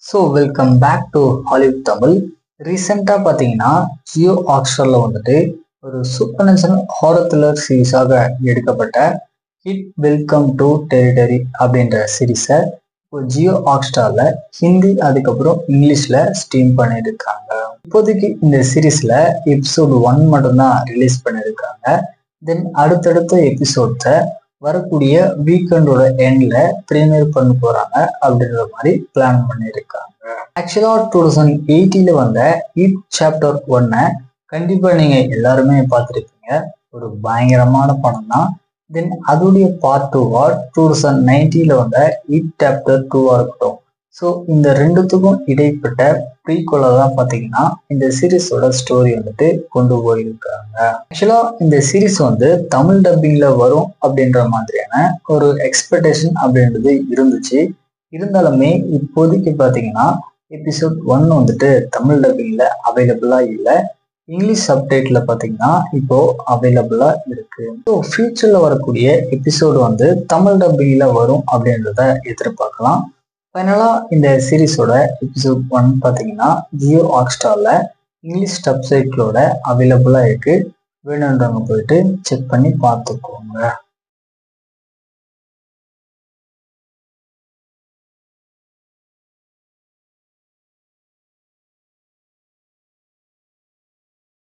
So welcome back to Hollywood Tamil. ரீசெண்டாக பார்த்தீங்கன்னா ஜியோ ஹாட்ஸ்டாரில் வந்துட்டு ஒரு சூப்பர் நேச்சுரல் ஹாரர் த்ரில்லர் சீரீஸாக எடுக்கப்பட்ட ஹிட் வெல்கம் டு டெரிட்டரி அப்படின்ற சீரீஸை இப்போ ஜியோ ஹாட்ஸ்டாரில் ஹிந்தி அதுக்கப்புறம் இங்கிலீஷில் ஸ்ட்ரீம் பண்ணியிருக்காங்க. இப்போதைக்கு இந்த சீரீஸில் எபிசோடு 1 மட்டும்தான் ரிலீஸ் பண்ணியிருக்காங்க. தென் அடுத்தடுத்த எபிசோட்ஸை வரக்கூடிய வீக்கெண்டோட எண்ட்ல ப்ரீமியர் பண்ண போறாங்க அப்படின்ற மாதிரி பிளான் பண்ணியிருக்காங்க. ஆக்சுவலா 2018 வந்த இட் சாப்டர் 1 கண்டிப்பா நீங்க எல்லாருமே பார்த்துருப்பீங்க. ஒரு பயங்கரமான படம் தான். தென் அதோடைய பார்ட் 2 2019 வந்த இட் சாப்டர் 2 இருக்கட்டும். ஸோ இந்த ரெண்டுத்துக்கும் இடைப்பட்ட ப்ரீக்வலா தான் பார்த்தீங்கன்னா இந்த சீரீஸோட ஸ்டோரி வந்துட்டு கொண்டு போயிருக்காங்க. ஆக்சுவலா இந்த சீரீஸ் வந்து தமிழ் டப்பிங்ல வரும் அப்படின்ற மாதிரியான ஒரு எக்ஸ்பெக்டேஷன் அப்படின்றது இருந்துச்சு. இருந்தாலுமே இப்போதைக்கு பார்த்தீங்கன்னா எபிசோட் 1 வந்துட்டு தமிழ் டப்பிங்ல அவைலபிளா இல்லை. இங்கிலீஷ் சப்டைட்டில் பார்த்தீங்கன்னா இப்போ அவைலபிளா இருக்கு. ஸோ ஃபியூச்சர்ல வரக்கூடிய எபிசோடு வந்து தமிழ் டப்பிங்ல வரும் அப்படின்றத எதிர்பார்க்கலாம். ஃபைனலாக இந்த சீரீஸோட எபிசோட் 1 பார்த்தீங்கன்னா ஜியோ ஹாட்ஸ்டாரில் இங்கிலீஷ் சப்டைட்டிலோட அவைலபிளாக இருக்குது. வேணுன்றவங்க போயிட்டு செக் பண்ணி பார்த்துக்கோங்க.